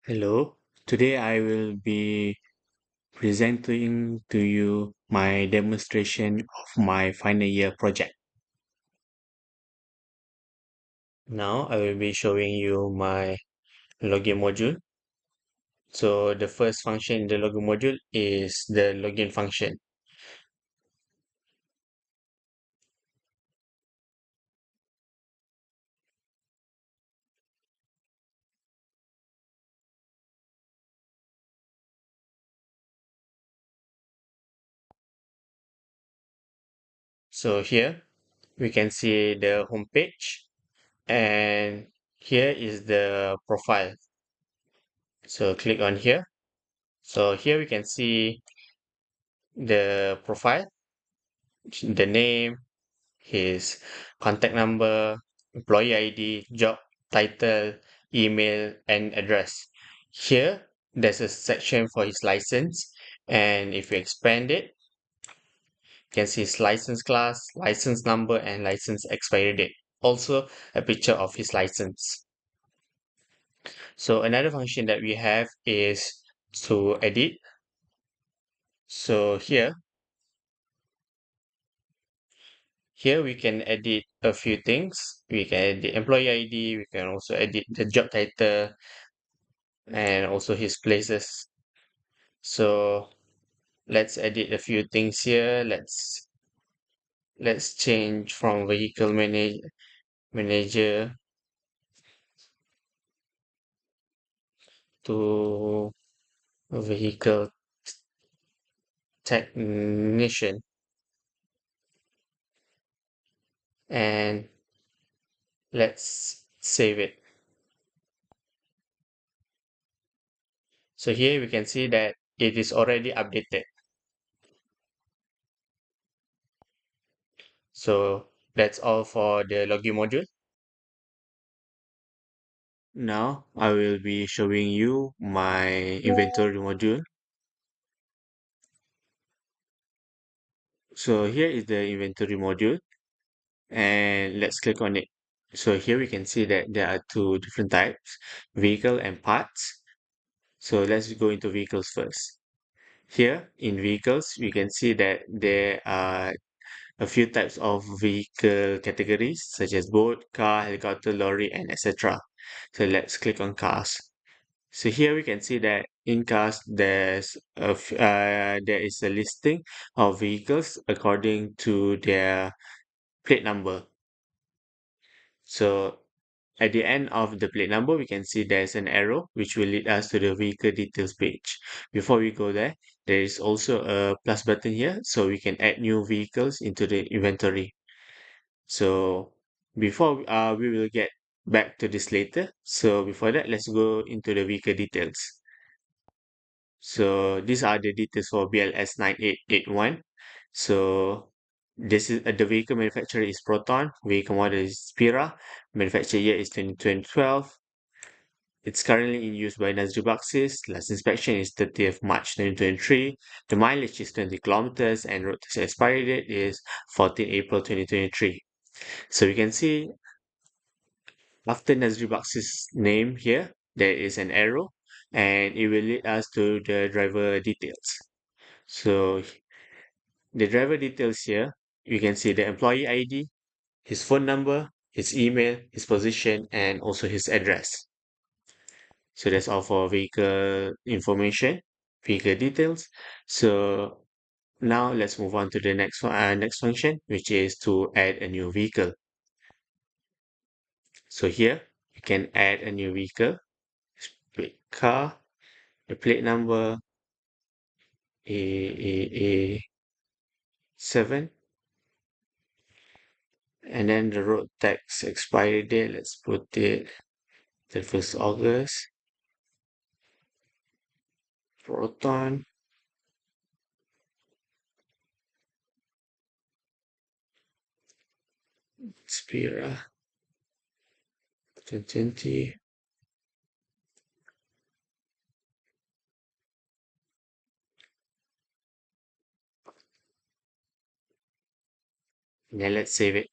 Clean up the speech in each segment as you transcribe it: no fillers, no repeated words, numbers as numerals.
Hello, today I will be presenting to you my demonstration of my final year project. Now I will be showing you my login module. So the first function in the login module is the login function. So here we can see the home page and here is the profile. So click on here. So here we can see the profile, the name, his contact number, employee ID, job title, email, and address. Here, there's a section for his license, and if you expand it, you can see his license class, license number, and license expiry date. Also, a picture of his license. So another function that we have is to edit. So here we can edit a few things. We can edit employee ID, we can also edit the job title, and also his places. So let's edit a few things here. Let's change from manager to vehicle technician, and let's save it. So here we can see that it is already updated. So that's all for the login module. Now I will be showing you my inventory module. So here is the inventory module and let's click on it. So here we can see that there are two different types, vehicle and parts. So let's go into vehicles first. Here in vehicles, we can see that there are a few types of vehicle categories such as boat, car, helicopter, lorry, and etc. So let's click on cars. So here we can see that in cars, there is a listing of vehicles according to their plate number. So at the end of the plate number, we can see there's an arrow which will lead us to the vehicle details page. Before we go there, there is also a plus button here, so we can add new vehicles into the inventory. So before we will get back to this later. So before that, let's go into the vehicle details. So these are the details for BLS 9881. So this is the vehicle manufacturer is Proton, vehicle model is Spira, manufacture year is 2012. It's currently in use by Nazri Boxes. Last inspection is 30th March 2023. The mileage is 20 kilometers and road test expiry date is 14 April 2023. So we can see after Nazri Boxes name here, there is an arrow and it will lead us to the driver details. So the driver details here, you can see the employee ID, his phone number, his email, his position, and also his address. So that's all for vehicle information, vehicle details. So now let's move on to the next function, which is to add a new vehicle. So here you can add a new vehicle, car, the plate number A 7, and then the road tax expiry date. Let's put it the 1st August. Proton. Spira 2020. Then let's save it.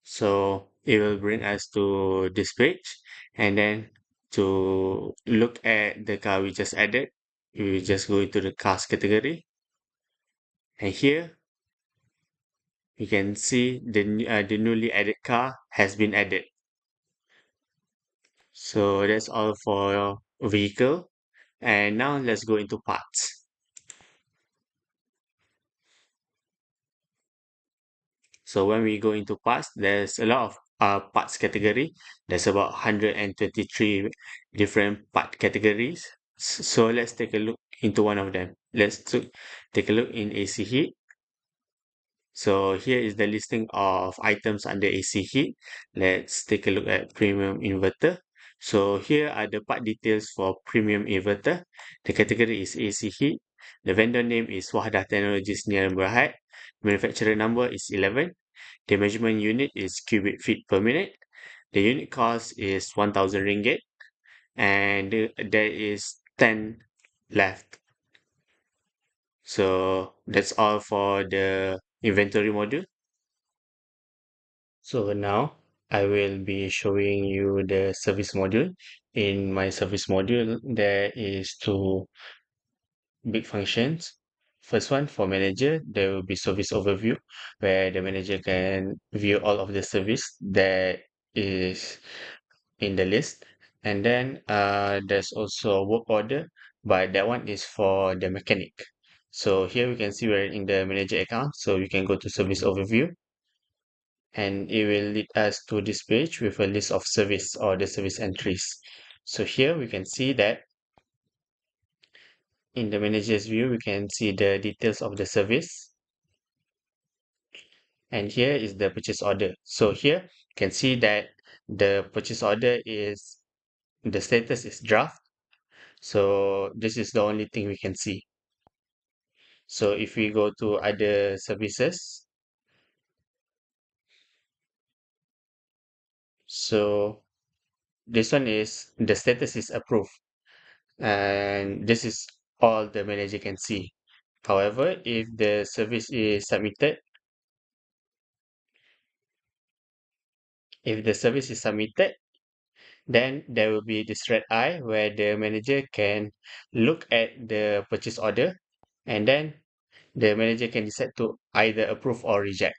So it will bring us to this page and then To look at the car we just added, we just go into the cars category, and here you can see the newly added car has been added. So that's all for vehicle. And now let's go into parts. So when we go into parts, there's a lot of parts category. There's about 123 different part categories. So let's take a look into one of them. Take a look in AC heat. So here is the listing of items under AC heat. Let's take a look at premium inverter. So here are the part details for premium inverter. The category is AC heat. The vendor name is Wahdah Technologies Nil Berhad. Manufacturer number is 11. The measurement unit is cubic feet per minute. The unit cost is 1,000 ringgit, and there is 10 left. So that's all for the inventory module. So now I will be showing you the service module. In my service module, there is two big functions. First one for manager, there will be service overview where the manager can view all of the service that is in the list. And then there's also a work order, but that one is for the mechanic. So here we can see we're in the manager account. So we can go to service overview, and it will lead us to this page with a list of service or the service entries. So here we can see that in the manager's view, we can see the details of the service. And here is the purchase order. So here you can see that the purchase order is, the status is draft. So this is the only thing we can see. So if we go to other services, so this one is the status is approved, and this is all the manager can see. However, if the service is submitted, if the service is submitted, then there will be this red eye where the manager can look at the purchase order, and then the manager can decide to either approve or reject.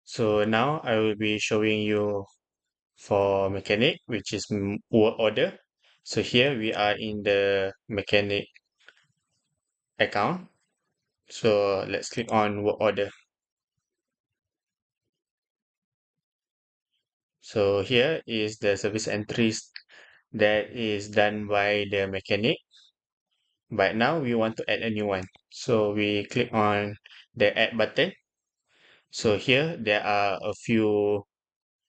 So now I will be showing you for mechanic, which is work order. So here we are in the mechanic account. So let's click on work order. So here is the service entries that is done by the mechanic. But now we want to add a new one. So we click on the add button. So here there are a few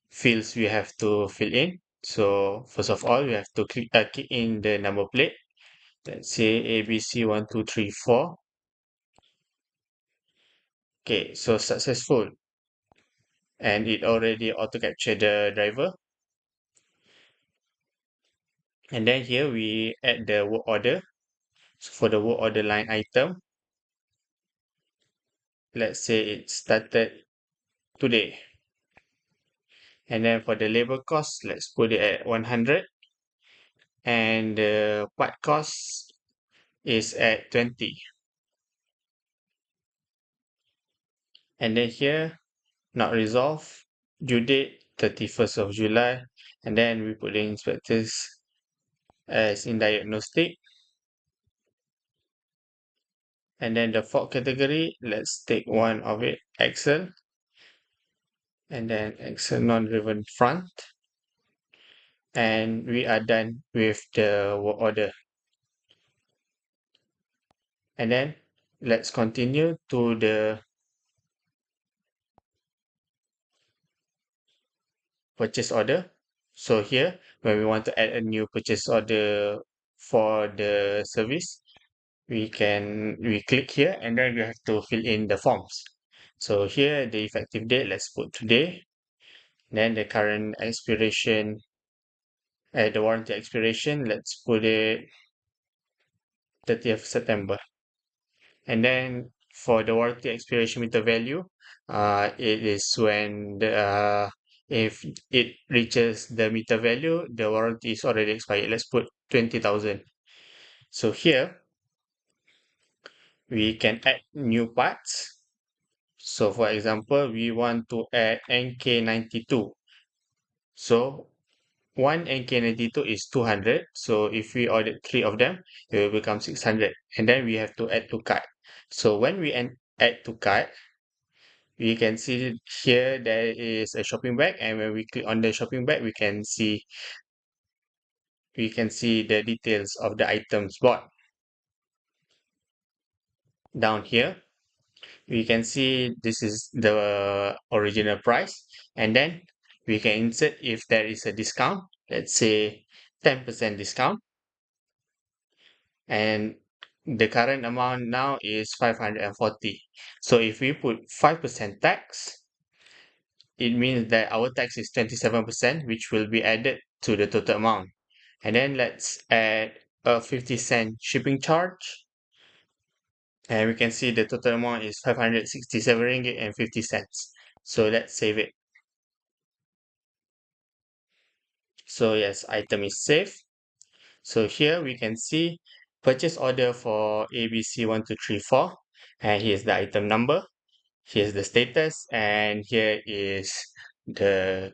fields we have to fill in. So first of all, we have to key in the number plate. Let's say ABC1234. Okay, so successful. And it already auto capture the driver. And then here we add the work order. So for the work order line item, let's say it started today. And then for the labor cost, let's put it at 100. And the part cost is at 20. And then here, not resolved, due date 31st of July. And then we put the inspectors as in diagnostic. And then the fault category, let's take one of it, axle. And then axle non-driven front. And we are done with the work order. And then let's continue to the purchase order. So here, when we want to add a new purchase order for the service, we click here, and then we have to fill in the forms. So here, the effective date, let's put today. Then the current expiration, the warranty expiration, let's put it 30th September. And then for the warranty expiration meter value, it is when if it reaches the meter value, the warranty is already expired. Let's put 20,000. So here we can add new parts. So for example, we want to add NK92. So one NK92 is 200. So if we order three of them, it will become 600. And then we have to add to cart. So when we add to cart, we can see here there is a shopping bag, and when we click on the shopping bag, we can see the details of the items bought. Down here, we can see this is the original price, and then we can insert if there is a discount, let's say 10% discount, and the current amount now is 540. So if we put 5% tax, it means that our tax is 27%, which will be added to the total amount. And then let's add a 50-cent shipping charge. And we can see the total amount is 567 ringgit and 50 cents. So let's save it. So yes, item is saved. So here we can see purchase order for ABC1234. And here's the item number. Here's the status. And here is the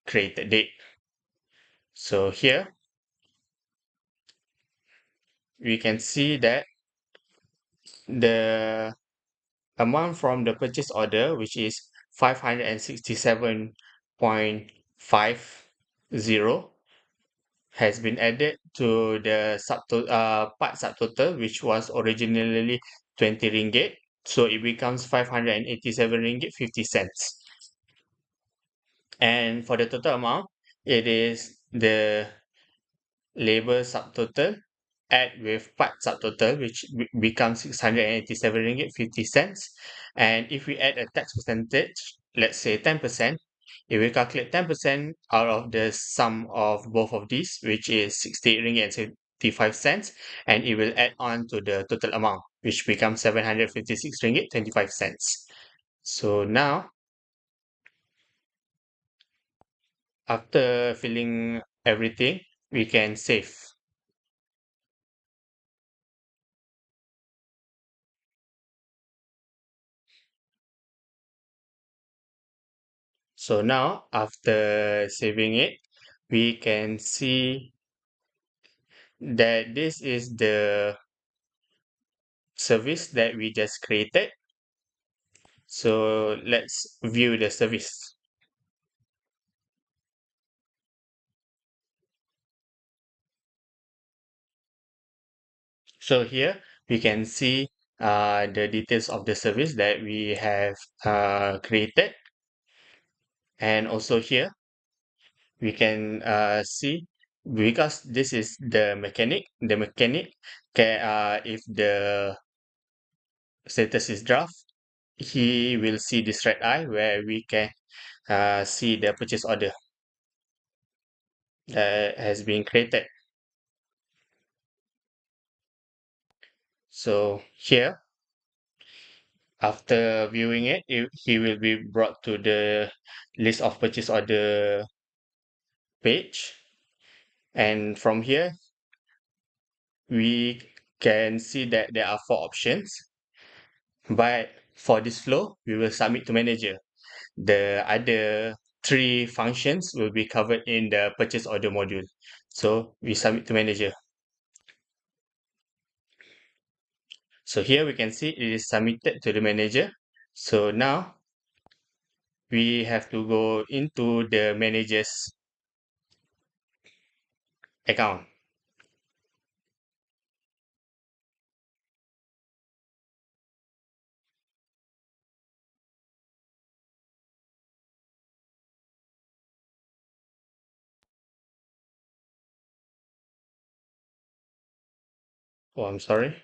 created date. So here we can see that the amount from the purchase order, which is 567.50, has been added to the part subtotal, which was originally 20 ringgit. So it becomes 587 ringgit 50 cents. And for the total amount, it is the labor subtotal add with part subtotal, which becomes 687 ringgit 50 cents. And if we add a tax percentage, let's say 10%, it will calculate 10% out of the sum of both of these, which is 68 ringgit and 75 cents, and it will add on to the total amount, which becomes 756 ringgit 25 cents. So now, after filling everything, we can save. So now, after saving it, we can see that this is the service that we just created. So let's view the service. So here we can see the details of the service that we have created. And also here we can see, because this is the mechanic can, if the status is draft, he will see this red eye where we can see the purchase order that has been created. So here, after viewing it, he will be brought to the list of purchase order page. And from here, we can see that there are four options. But for this flow, we will submit to manager. The other three functions will be covered in the purchase order module. So we submit to manager. So here we can see it is submitted to the manager. So now we have to go into the manager's account. Oh, I'm sorry.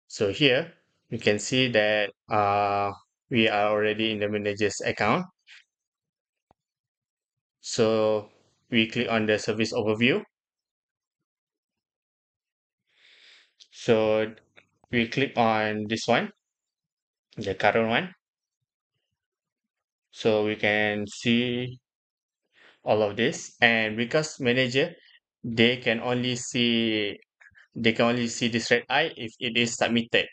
So here we can see that we are already in the manager's account. So we click on the service overview. So we click on this one, the current one. So we can see all of this. And because manager, they can only see they can only see this red eye if it is submitted.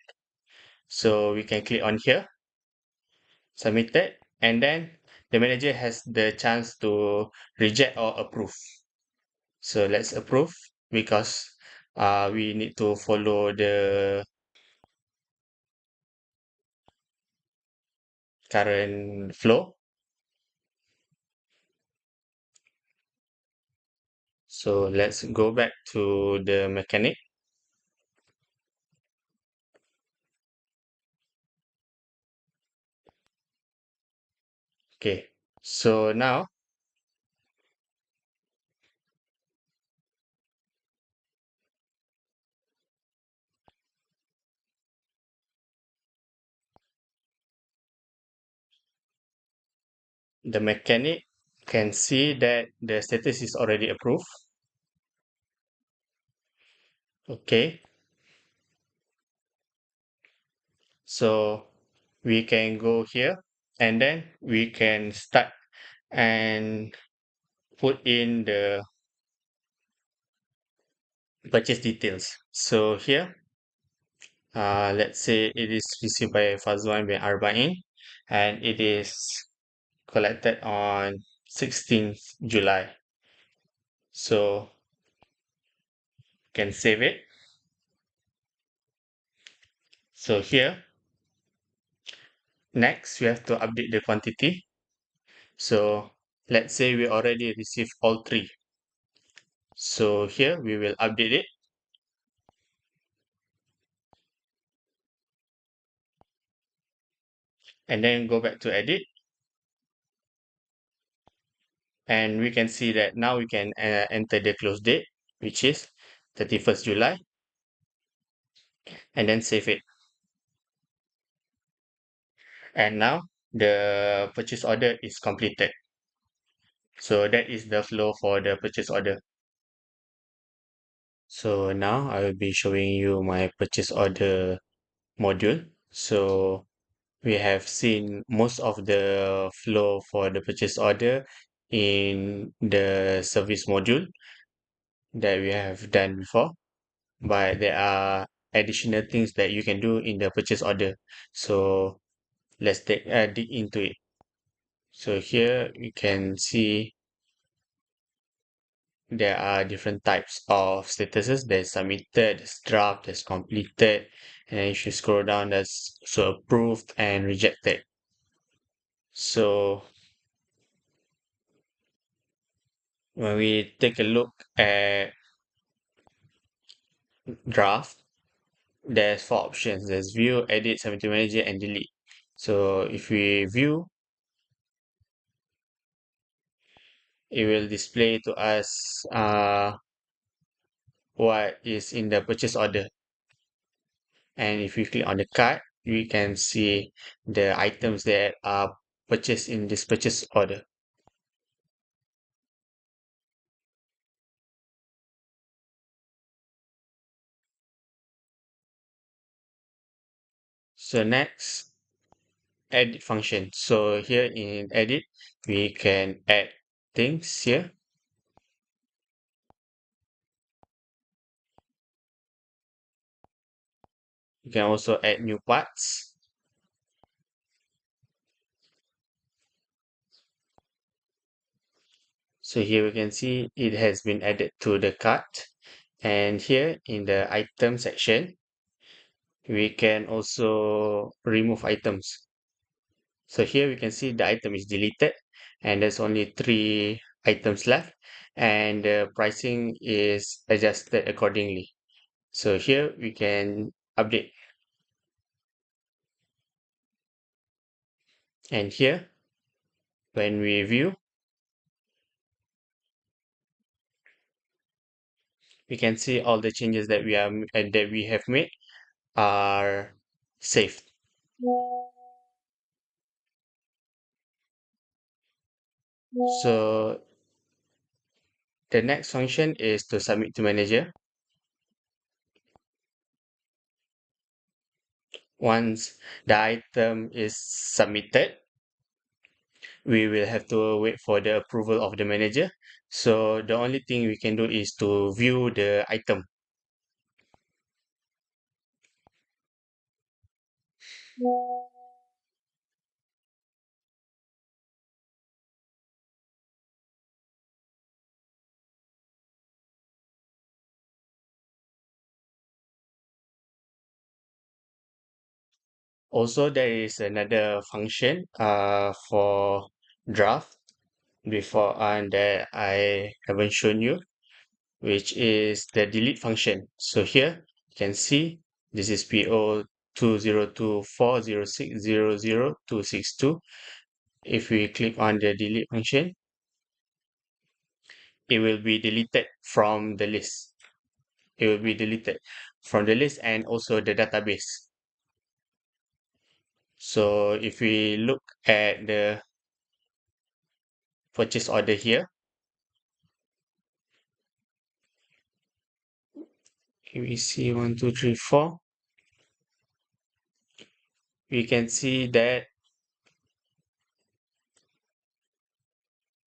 So we can click on here, submitted, and then the manager has the chance to reject or approve. So let's approve because we need to follow the current flow. So let's go back to the mechanic. Okay, so now the mechanic can see that the status is already approved. Okay, so we can go here and then we can start and put in the purchase details. So here, let's say it is received by Fazwan bin Arba'in and it is collected on 16th July. So can save it. So here, next we have to update the quantity. So let's say we already received all three. So here we will update it and then go back to edit. And we can see that now we can enter the close date, which is 31st July, and then save it. And now the purchase order is completed. So that is the flow for the purchase order. So now I will be showing you my purchase order module. So we have seen most of the flow for the purchase order in the service module that we have done before, but there are additional things that you can do in the purchase order. So let's dig into it. So here you can see there are different types of statuses. There's submitted, there's draft, there's completed, and then if you scroll down, there's so approved and rejected. So when we take a look at draft, there's four options. There's view, edit, submit to manager, and delete. So if we view, it will display to us what is in the purchase order. And if we click on the card, we can see the items that are purchased in this purchase order. So next, edit function. So here in edit, we can add things here. You can also add new parts. So here we can see it has been added to the cart. And here in the item section, we can also remove items. So here we can see the item is deleted and there's only three items left and the pricing is adjusted accordingly. So here we can update. And here, when we view, we can see all the changes that that we have made are saved. So The next function is to submit to manager. Once the item is submitted, we will have to wait for the approval of the manager. So the only thing we can do is to view the item. Also, there is another function for draft before and that I haven't shown you, which is the delete function. So here you can see this is PO 202406000262. If we click on the delete function, it will be deleted from the list. It will be deleted from the list and also the database. So if we look at the purchase order here, we see 1, 2, 3, 4. We can see that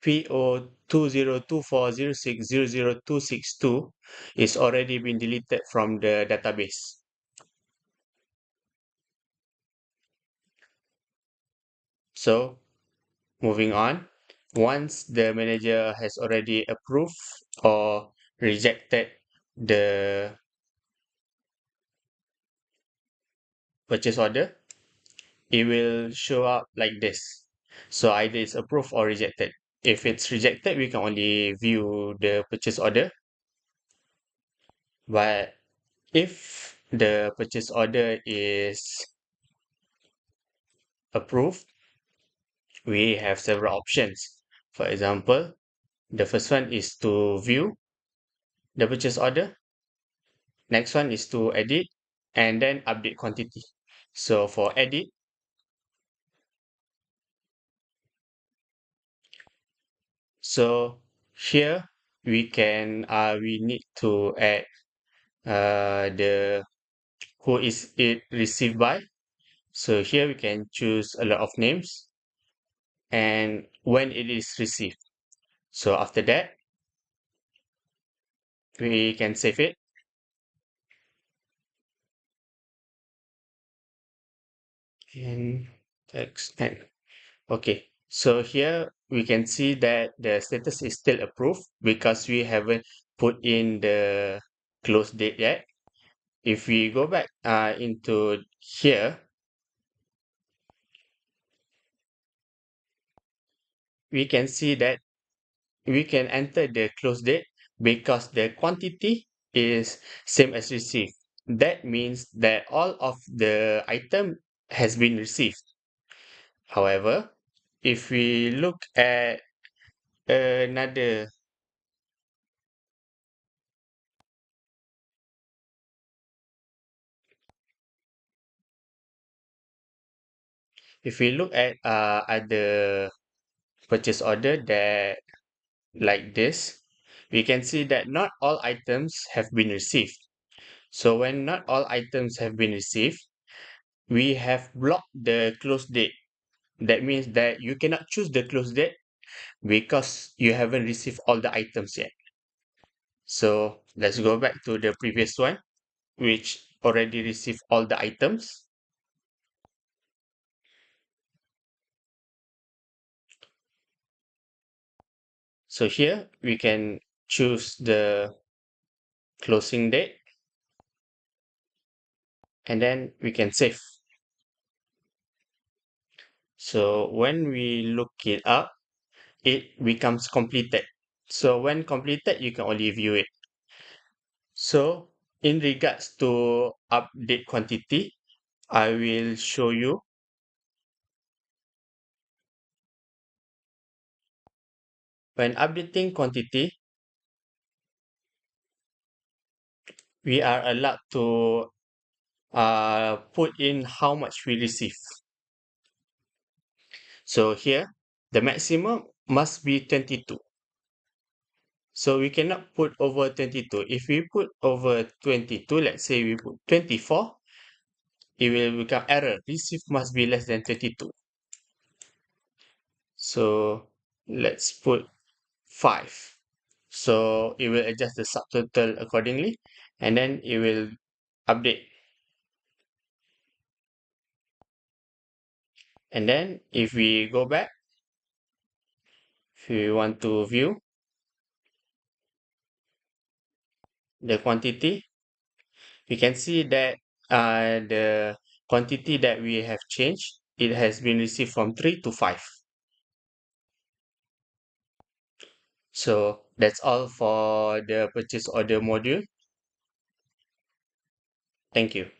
PO 202406000262 is already been deleted from the database. So moving on, once the manager has already approved or rejected the purchase order, it will show up like this. So either it's approved or rejected. If it's rejected, we can only view the purchase order. But if the purchase order is approved, we have several options. For example, the first one is to view the purchase order. Next one is to edit and then update quantity. So for edit, so here we need to add the who is it received by. So here we can choose a lot of names and when it is received. So after that, we can save it. And text and okay. So here we can see that the status is still approved because we haven't put in the close date yet. If we go back into here, we can see that we can enter the close date because the quantity is same as received. That means that all of the item has been received. However, if we look at another, if we look at other purchase order that like this, we can see that not all items have been received. So when not all items have been received, we have blocked the close date. That means that you cannot choose the close date because you haven't received all the items yet. So let's go back to the previous one, which already received all the items. So here we can choose the closing date and then we can save. So when we look it up, it becomes completed. So when completed, you can only view it. So in regards to update quantity, I will show you when updating quantity, we are allowed to put in how much we receive. So here, the maximum must be 22. So we cannot put over 22. If we put over 22, let's say we put 24, it will become error. Receive must be less than 32. So let's put 5. So it will adjust the subtotal accordingly, and then it will update. And then if we go back, if we want to view the quantity, we can see that the quantity that we have changed, it has been received from 3 to 5. So that's all for the purchase order module. Thank you.